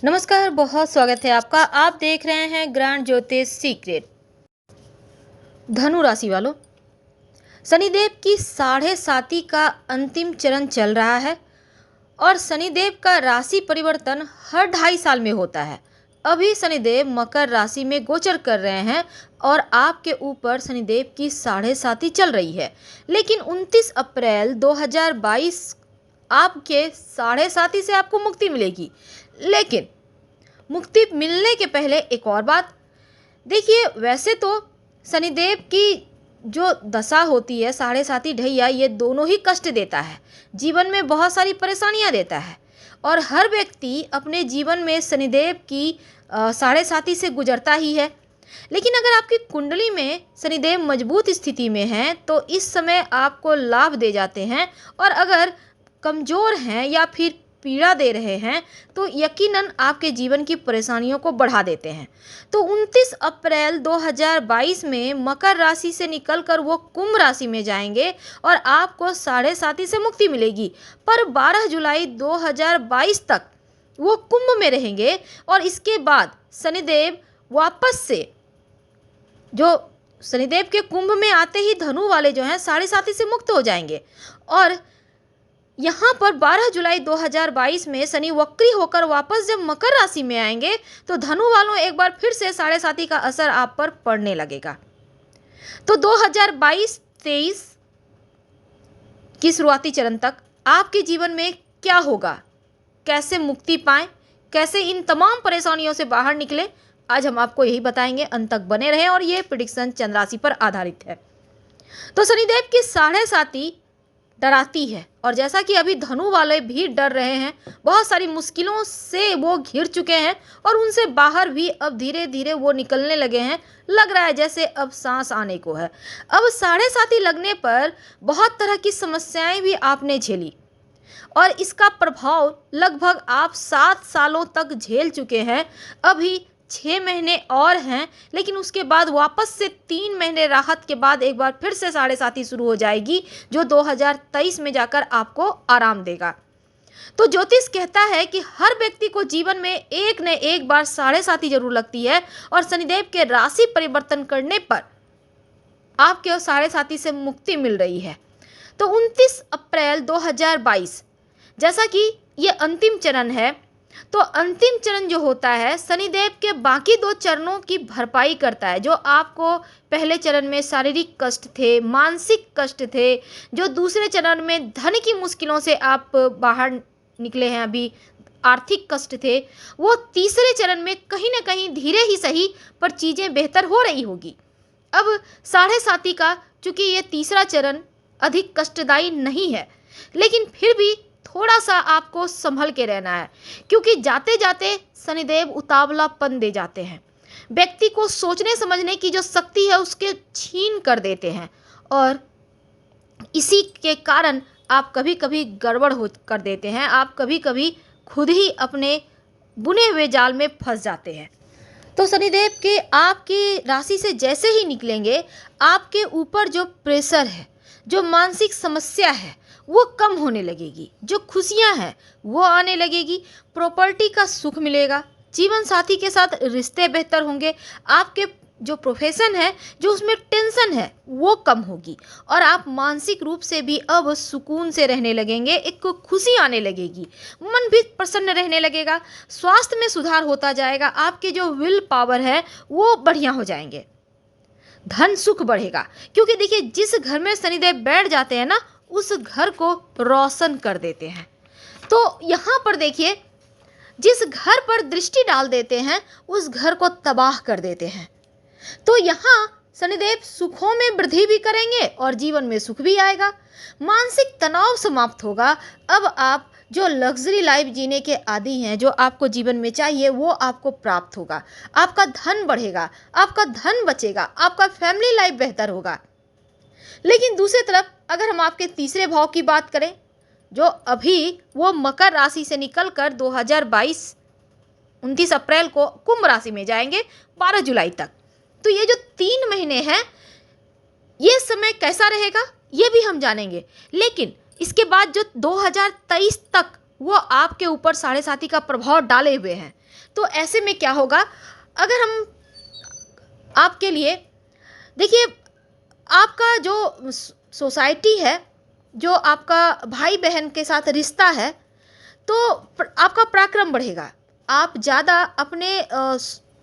नमस्कार, बहुत स्वागत है आपका। आप देख रहे हैं ग्रांड ज्योतिष सीक्रेट। धनु राशि वालों, शनिदेव की साढ़े साती का अंतिम चरण चल रहा है और शनिदेव का राशि परिवर्तन हर 2.5 साल में होता है। अभी शनिदेव मकर राशि में गोचर कर रहे हैं और आपके ऊपर शनिदेव की साढ़े साती चल रही है। लेकिन 29 अप्रैल 2022 आपके साढ़े साती से आपको मुक्ति मिलेगी। लेकिन मुक्ति मिलने के पहले एक और बात देखिए, वैसे तो शनिदेव की जो दशा होती है, साढ़े साती ढैया, ये दोनों ही कष्ट देता है, जीवन में बहुत सारी परेशानियां देता है और हर व्यक्ति अपने जीवन में शनिदेव की साढ़े साती से गुजरता ही है। लेकिन अगर आपकी कुंडली में शनिदेव मजबूत स्थिति में हैं तो इस समय आपको लाभ दे जाते हैं, और अगर कमज़ोर हैं या फिर पीड़ा दे रहे हैं तो यकीनन आपके जीवन की परेशानियों को बढ़ा देते हैं। तो 29 अप्रैल 2022 में मकर राशि से निकलकर वो कुंभ राशि में जाएंगे और आपको साढ़े साती से मुक्ति मिलेगी। पर 12 जुलाई 2022 तक वो कुंभ में रहेंगे और इसके बाद शनिदेव वापस से, जो शनिदेव के कुंभ में आते ही धनु वाले जो हैं साढ़े साती से मुक्त हो जाएंगे। और यहाँ पर 12 जुलाई 2022 में शनि वक्री होकर वापस जब मकर राशि में आएंगे तो धनु वालों एक बार फिर से साढ़े साती का असर आप पर पड़ने लगेगा। तो 2022-23 की शुरुआती चरण तक आपके जीवन में क्या होगा, कैसे मुक्ति पाएं, कैसे इन तमाम परेशानियों से बाहर निकले, आज हम आपको यही बताएंगे। अंत तक बने रहें और ये प्रेडिक्शन चंद्र राशि पर आधारित है। तो शनिदेव की साढ़े साती डराती है और जैसा कि अभी धनु वाले भी डर रहे हैं, बहुत सारी मुश्किलों से वो घिर चुके हैं और उनसे बाहर भी अब धीरे धीरे वो निकलने लगे हैं। लग रहा है जैसे अब सांस आने को है। अब साढ़े साती लगने पर बहुत तरह की समस्याएं भी आपने झेली और इसका प्रभाव लगभग आप 7 सालों तक झेल चुके हैं। अभी 6 महीने और हैं, लेकिन उसके बाद वापस से 3 महीने राहत के बाद एक बार फिर से साढ़े साती शुरू हो जाएगी, जो 2023 में जाकर आपको आराम देगा। तो ज्योतिष कहता है कि हर व्यक्ति को जीवन में एक न एक बार साढ़े साती जरूर लगती है और शनिदेव के राशि परिवर्तन करने पर आपके साढ़े साती से मुक्ति मिल रही है। तो 29 अप्रैल 2022 जैसा कि ये अंतिम चरण है, तो अंतिम चरण जो होता है शनिदेव के बाकी 2 चरणों की भरपाई करता है। जो आपको पहले चरण में शारीरिक कष्ट थे, मानसिक कष्ट थे, जो दूसरे चरण में धन की मुश्किलों से आप बाहर निकले हैं, अभी आर्थिक कष्ट थे, वो तीसरे चरण में कहीं ना कहीं धीरे ही सही पर चीज़ें बेहतर हो रही होगी। अब साढ़े साती का चूँकि ये तीसरा चरण अधिक कष्टदायी नहीं है, लेकिन फिर भी थोड़ा सा आपको संभल के रहना है, क्योंकि जाते जाते शनिदेव उतावलापन दे जाते हैं, व्यक्ति को सोचने समझने की जो शक्ति है उसके छीन कर देते हैं और इसी के कारण आप कभी कभी गड़बड़ हो कर देते हैं। आप कभी कभी खुद ही अपने बुने हुए जाल में फंस जाते हैं। तो शनिदेव के आपकी राशि से जैसे ही निकलेंगे, आपके ऊपर जो प्रेशर है, जो मानसिक समस्या है, वो कम होने लगेगी, जो खुशियां हैं वो आने लगेगी, प्रॉपर्टी का सुख मिलेगा, जीवन साथी के साथ रिश्ते बेहतर होंगे, आपके जो प्रोफेशन है, जो उसमें टेंशन है वो कम होगी और आप मानसिक रूप से भी अब सुकून से रहने लगेंगे, एक खुशी आने लगेगी, मन भी प्रसन्न रहने लगेगा, स्वास्थ्य में सुधार होता जाएगा, आपके जो विल पावर है वो बढ़िया हो जाएंगे, धन सुख बढ़ेगा। क्योंकि देखिए, जिस घर में शनिदेव बैठ जाते हैं ना, उस घर को रोशन कर देते हैं। तो यहाँ पर देखिए, जिस घर पर दृष्टि डाल देते हैं उस घर को तबाह कर देते हैं। तो यहाँ शनिदेव सुखों में वृद्धि भी करेंगे और जीवन में सुख भी आएगा, मानसिक तनाव समाप्त होगा। अब आप जो लग्जरी लाइफ जीने के आदी हैं, जो आपको जीवन में चाहिए, वो आपको प्राप्त होगा, आपका धन बढ़ेगा, आपका धन बचेगा, आपका फैमिली लाइफ बेहतर होगा। लेकिन दूसरी तरफ अगर हम आपके तीसरे भाव की बात करें, जो अभी वो मकर राशि से निकलकर 2022 29 अप्रैल को कुंभ राशि में जाएंगे 12 जुलाई तक, तो ये जो 3 महीने हैं, ये समय कैसा रहेगा ये भी हम जानेंगे। लेकिन इसके बाद जो 2023 तक वो आपके ऊपर साढ़े साथी का प्रभाव डाले हुए हैं। तो ऐसे में क्या होगा, अगर हम आपके लिए देखिए, आपका जो सोसाइटी है, जो आपका भाई बहन के साथ रिश्ता है, तो आपका पराक्रम बढ़ेगा। आप ज़्यादा अपने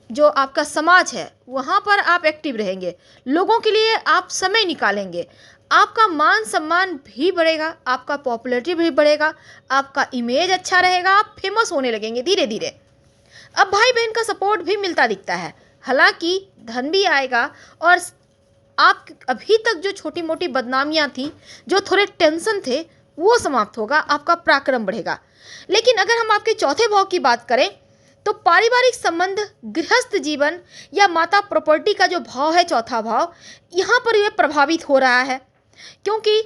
जो आपका समाज है वहाँ पर आप एक्टिव रहेंगे, लोगों के लिए आप समय निकालेंगे, आपका मान सम्मान भी बढ़ेगा, आपका पॉपुलैरिटी भी बढ़ेगा, आपका इमेज अच्छा रहेगा, आप फेमस होने लगेंगे धीरे धीरे। अब भाई बहन का सपोर्ट भी मिलता दिखता है, हालांकि धन भी आएगा और आप अभी तक जो छोटी मोटी बदनामियां थी, जो थोड़े टेंशन थे, वो समाप्त होगा, आपका पराक्रम बढ़ेगा। लेकिन अगर हम आपके चौथे भाव की बात करें तो पारिवारिक संबंध, गृहस्थ जीवन या माता प्रॉपर्टी का जो भाव है, चौथा भाव, यहाँ पर यह प्रभावित हो रहा है, क्योंकि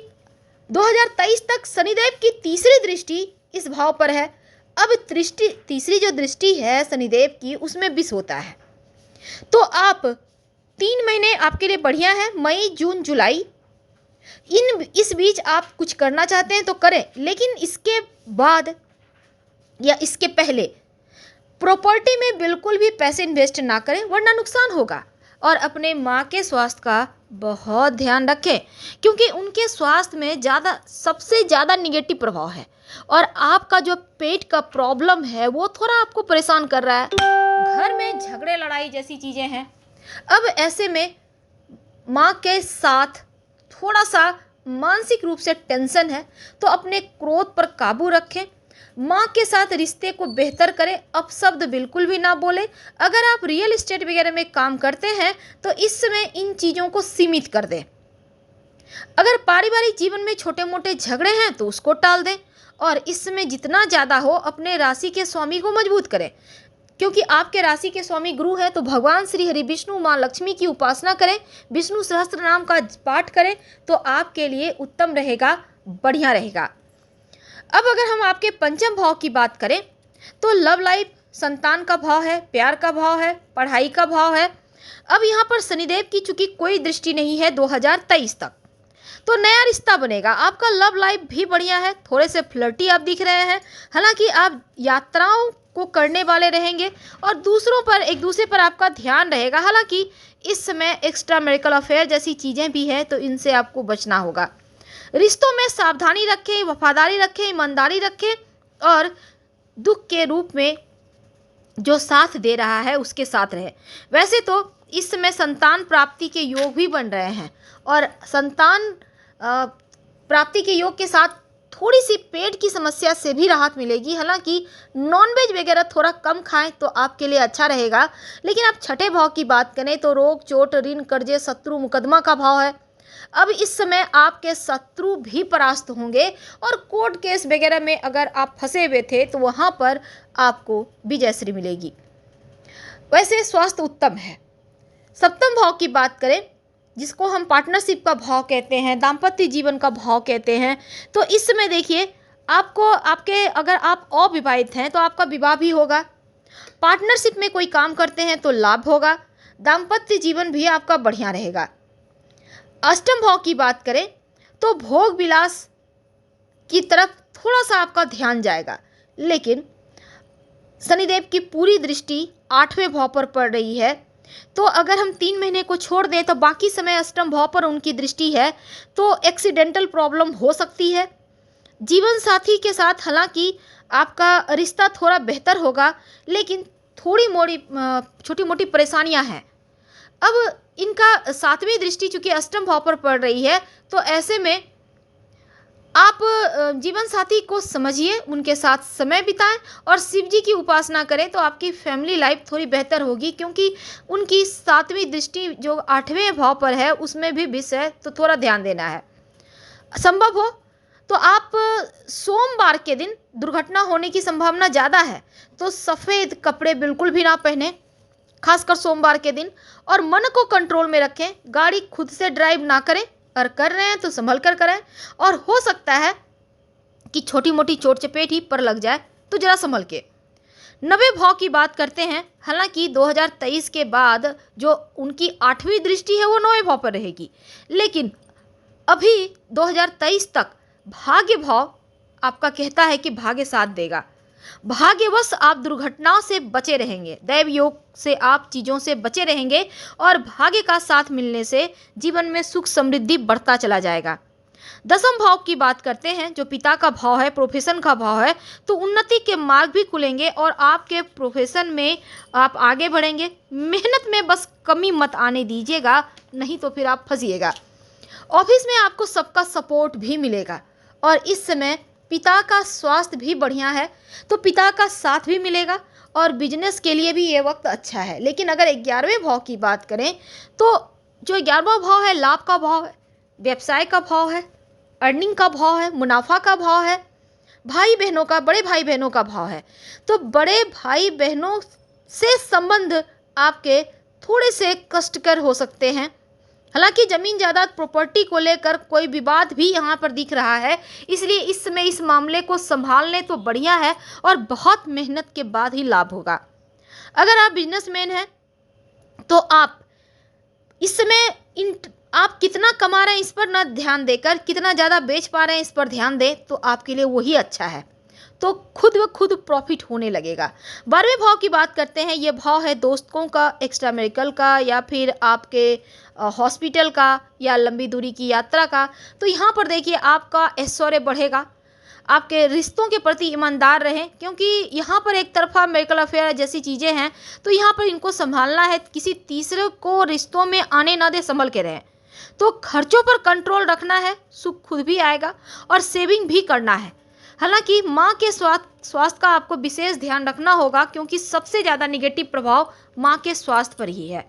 2023 तक शनिदेव की तीसरी दृष्टि इस भाव पर है। अब तीसरी जो दृष्टि है शनिदेव की, उसमें विष होता है। तो आप 3 महीने आपके लिए बढ़िया है, मई जून जुलाई, इस बीच आप कुछ करना चाहते हैं तो करें, लेकिन इसके बाद या इसके पहले प्रॉपर्टी में बिल्कुल भी पैसे इन्वेस्ट ना करें, वरना नुकसान होगा। और अपने माँ के स्वास्थ्य का बहुत ध्यान रखें, क्योंकि उनके स्वास्थ्य में सबसे ज़्यादा निगेटिव प्रभाव है, और आपका जो पेट का प्रॉब्लम है वो थोड़ा आपको परेशान कर रहा है, घर में झगड़े लड़ाई जैसी चीज़ें हैं। अब ऐसे में माँ के साथ थोड़ा सा मानसिक रूप से टेंशन है, तो अपने क्रोध पर काबू रखें, माँ के साथ रिश्ते को बेहतर करें, अपशब्द बिल्कुल भी ना बोलें। अगर आप रियल एस्टेट वगैरह में काम करते हैं तो इस समय इन चीज़ों को सीमित कर दें। अगर पारिवारिक जीवन में छोटे मोटे झगड़े हैं तो उसको टाल दें, और इस समय जितना ज़्यादा हो अपने राशि के स्वामी को मजबूत करें, क्योंकि आपके राशि के स्वामी गुरु है। तो भगवान श्री हरि विष्णु माँ लक्ष्मी की उपासना करें, विष्णु सहस्त्र नाम का पाठ करें, तो आपके लिए उत्तम रहेगा, बढ़िया रहेगा। अब अगर हम आपके पंचम भाव की बात करें तो लव लाइफ, संतान का भाव है, प्यार का भाव है, पढ़ाई का भाव है। अब यहाँ पर शनिदेव की चूंकि कोई दृष्टि नहीं है 2023 तक, तो नया रिश्ता बनेगा, आपका लव लाइफ भी बढ़िया है, थोड़े से फ्लर्टी आप दिख रहे हैं, हालांकि आप यात्राओं को करने वाले रहेंगे और एक दूसरे पर आपका ध्यान रहेगा। हालांकि इस समय एक्स्ट्रा मैरिटल अफेयर जैसी चीज़ें भी हैं, तो इनसे आपको बचना होगा। रिश्तों में सावधानी रखें, वफादारी रखें, ईमानदारी रखें, और दुख के रूप में जो साथ दे रहा है उसके साथ रहे। वैसे तो इस समय संतान प्राप्ति के योग भी बन रहे हैं, और संतान प्राप्ति के योग के साथ थोड़ी सी पेट की समस्या से भी राहत मिलेगी। हालांकि नॉनवेज वगैरह थोड़ा कम खाएं तो आपके लिए अच्छा रहेगा। लेकिन आप छठे भाव की बात करें तो रोग, चोट, ऋण, कर्जे, शत्रु, मुकदमा का भाव है। अब इस समय आपके शत्रु भी परास्त होंगे, और कोर्ट केस वगैरह में अगर आप फंसे हुए थे तो वहाँ पर आपको विजयश्री मिलेगी। वैसे स्वास्थ्य उत्तम है। सप्तम भाव की बात करें, जिसको हम पार्टनरशिप का भाव कहते हैं, दाम्पत्य जीवन का भाव कहते हैं, तो इस समय देखिए अगर आप अविवाहित हैं तो आपका विवाह भी होगा, पार्टनरशिप में कोई काम करते हैं तो लाभ होगा, दाम्पत्य जीवन भी आपका बढ़िया रहेगा। अष्टम भाव की बात करें तो भोग विलास की तरफ थोड़ा सा आपका ध्यान जाएगा, लेकिन शनिदेव की पूरी दृष्टि 8वें भाव पर पड़ रही है, तो अगर हम 3 महीने को छोड़ दें तो बाकी समय अष्टम भाव पर उनकी दृष्टि है, तो एक्सीडेंटल प्रॉब्लम हो सकती है। जीवन साथी के साथ हालांकि आपका रिश्ता थोड़ा बेहतर होगा, लेकिन छोटी मोटी परेशानियां हैं। अब इनका 7वीं दृष्टि चूंकि अष्टम भाव पर पड़ रही है, तो ऐसे में आप जीवन साथी को समझिए, उनके साथ समय बिताएं और शिव जी की उपासना करें, तो आपकी फैमिली लाइफ थोड़ी बेहतर होगी, क्योंकि उनकी 7वीं दृष्टि जो 8वें भाव पर है उसमें भी विष है, तो थोड़ा ध्यान देना है। संभव हो तो आप सोमवार के दिन दुर्घटना होने की संभावना ज़्यादा है, तो सफ़ेद कपड़े बिल्कुल भी ना पहने, खासकर सोमवार के दिन, और मन को कंट्रोल में रखें, गाड़ी खुद से ड्राइव ना करें, और कर रहे हैं तो संभल कर करें, और हो सकता है कि छोटी मोटी चोट चपेट ही पर लग जाए, तो जरा संभल के। 9वें भाव की बात करते हैं। हालांकि 2023 के बाद जो उनकी 8वीं दृष्टि है वो 9वें भाव पर रहेगी, लेकिन अभी 2023 तक भाग्य भाव आपका कहता है कि भाग्य साथ देगा। भाग्यवश आप दुर्घटनाओं से बचे रहेंगे, दैव योग से आप चीज़ों से बचे रहेंगे और भाग्य का साथ मिलने से जीवन में सुख समृद्धि बढ़ता चला जाएगा। दसम भाव की बात करते हैं, जो पिता का भाव है, प्रोफेशन का भाव है, तो उन्नति के मार्ग भी खुलेंगे और आपके प्रोफेशन में आप आगे बढ़ेंगे। मेहनत में बस कमी मत आने दीजिएगा, नहीं तो फिर आप फंसिएगा। ऑफिस में आपको सबका सपोर्ट भी मिलेगा और इस समय पिता का स्वास्थ्य भी बढ़िया है, तो पिता का साथ भी मिलेगा और बिजनेस के लिए भी ये वक्त अच्छा है। लेकिन अगर 11वें भाव की बात करें तो जो 11वां भाव है लाभ का भाव है, व्यवसाय का भाव है, अर्निंग का भाव है, मुनाफा का भाव है, भाई बहनों का, बड़े भाई बहनों का भाव है। तो बड़े भाई बहनों से संबंध आपके थोड़े से कष्टकर हो सकते हैं। हालांकि जमीन जायदाद प्रॉपर्टी को लेकर कोई विवाद भी यहाँ पर दिख रहा है, इसलिए इस समय इस मामले को संभाल लें तो बढ़िया है और बहुत मेहनत के बाद ही लाभ होगा। अगर आप बिजनेसमैन हैं तो आप इस समय आप कितना कमा रहे हैं इस पर न ध्यान देकर कितना ज़्यादा बेच पा रहे हैं इस पर ध्यान दें तो आपके लिए वही अच्छा है, तो खुद व खुद प्रॉफिट होने लगेगा। 12वें भाव की बात करते हैं, ये भाव है दोस्तों का, एक्स्ट्रा मेडिकल का या फिर आपके हॉस्पिटल का या लंबी दूरी की यात्रा का। तो यहाँ पर देखिए आपका ऐश्वर्य बढ़ेगा, आपके रिश्तों के प्रति ईमानदार रहें, क्योंकि यहाँ पर एक तरफा मेडिकल अफेयर जैसी चीज़ें हैं तो यहाँ पर इनको संभालना है, किसी तीसरे को रिश्तों में आने ना दे, संभल के रहें। तो खर्चों पर कंट्रोल रखना है, सुख खुद भी आएगा और सेविंग भी करना है। हालांकि माँ के स्वास्थ्य का आपको विशेष ध्यान रखना होगा, क्योंकि सबसे ज़्यादा निगेटिव प्रभाव माँ के स्वास्थ्य पर ही है,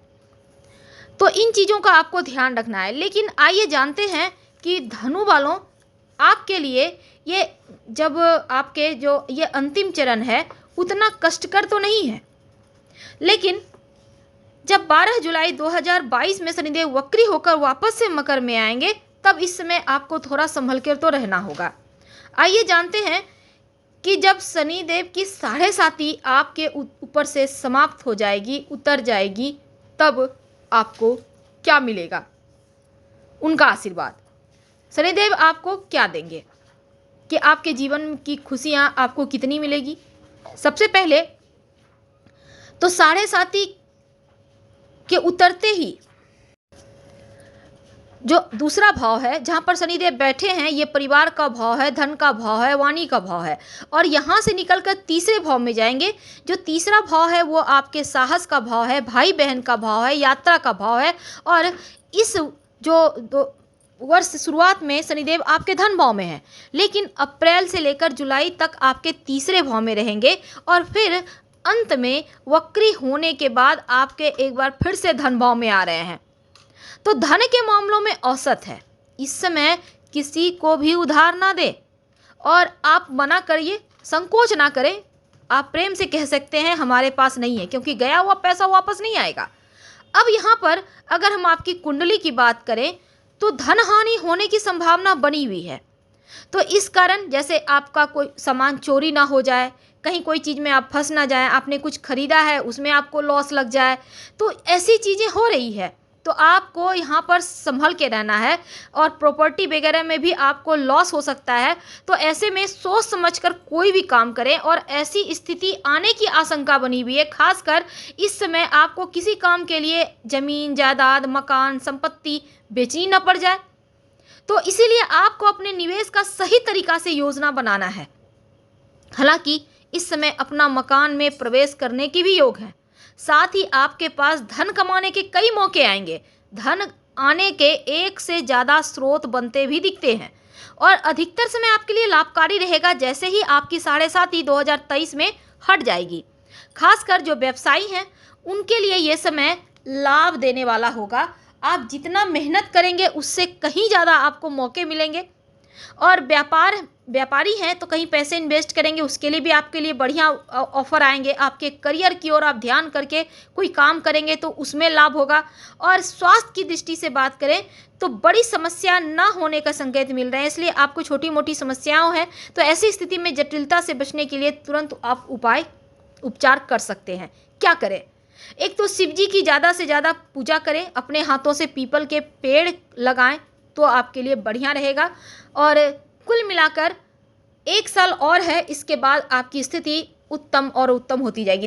तो इन चीज़ों का आपको ध्यान रखना है। लेकिन आइए जानते हैं कि धनु वालों आपके लिए ये जब आपके जो ये अंतिम चरण है उतना कष्टकर तो नहीं है, लेकिन जब 12 जुलाई 2022 में शनिदेव वक्री होकर वापस से मकर में आएंगे तब इस समय आपको थोड़ा संभल कर तो रहना होगा। आइए जानते हैं कि जब शनिदेव की 7.5 आपके ऊपर से समाप्त हो जाएगी, उतर जाएगी, तब आपको क्या मिलेगा, उनका आशीर्वाद। शनिदेव आपको क्या देंगे, कि आपके जीवन की खुशियाँ आपको कितनी मिलेगी। सबसे पहले तो 7.5 के उतरते ही जो दूसरा भाव है जहाँ पर शनिदेव बैठे हैं, ये परिवार का भाव है, धन का भाव है, वाणी का भाव है, और यहाँ से निकलकर तीसरे भाव में जाएंगे। जो तीसरा भाव है वो आपके साहस का भाव है, भाई बहन का भाव है, यात्रा का भाव है। और इस जो वर्ष शुरुआत में शनिदेव आपके धन भाव में है, लेकिन अप्रैल से लेकर जुलाई तक आपके तीसरे भाव में रहेंगे और फिर अंत में वक्री होने के बाद आपके एक बार फिर से धन भाव में आ रहे हैं। तो धन के मामलों में औसत है, इस समय किसी को भी उधार ना दे और आप मना करिए, संकोच ना करें। आप प्रेम से कह सकते हैं हमारे पास नहीं है, क्योंकि गया हुआ पैसा वापस नहीं आएगा। अब यहाँ पर अगर हम आपकी कुंडली की बात करें तो धन हानि होने की संभावना बनी हुई है। तो इस कारण जैसे आपका कोई सामान चोरी ना हो जाए, कहीं कोई चीज़ में आप फंस ना जाए, आपने कुछ खरीदा है उसमें आपको लॉस लग जाए, तो ऐसी चीज़ें हो रही है। तो आपको यहाँ पर संभल के रहना है और प्रॉपर्टी वगैरह में भी आपको लॉस हो सकता है। तो ऐसे में सोच समझकर कोई भी काम करें, और ऐसी स्थिति आने की आशंका बनी हुई है। खासकर इस समय आपको किसी काम के लिए ज़मीन जायदाद मकान संपत्ति बेचनी न पड़ जाए, तो इसीलिए आपको अपने निवेश का सही तरीका से योजना बनाना है। हालांकि इस समय अपना मकान में प्रवेश करने की भी योग है, साथ ही आपके पास धन कमाने के कई मौके आएंगे। धन आने के एक से ज़्यादा स्रोत बनते भी दिखते हैं और अधिकतर समय आपके लिए लाभकारी रहेगा जैसे ही आपकी 7.5 2023 में हट जाएगी। खासकर जो व्यवसायी हैं उनके लिए ये समय लाभ देने वाला होगा। आप जितना मेहनत करेंगे उससे कहीं ज़्यादा आपको मौके मिलेंगे। और व्यापारी हैं तो कहीं पैसे इन्वेस्ट करेंगे, उसके लिए भी आपके लिए बढ़िया ऑफर आएंगे। आपके करियर की ओर आप ध्यान करके कोई काम करेंगे तो उसमें लाभ होगा। और स्वास्थ्य की दृष्टि से बात करें तो बड़ी समस्या ना होने का संकेत मिल रहे हैं, इसलिए आपको छोटी मोटी समस्याओं हैं तो ऐसी स्थिति में जटिलता से बचने के लिए तुरंत आप उपचार कर सकते हैं। क्या करें? एक तो शिव जी की ज़्यादा से ज़्यादा पूजा करें, अपने हाथों से पीपल के पेड़ लगाएं तो आपके लिए बढ़िया रहेगा। और कुल मिलाकर 1 साल और है, इसके बाद आपकी स्थिति उत्तम और उत्तम होती जाएगी।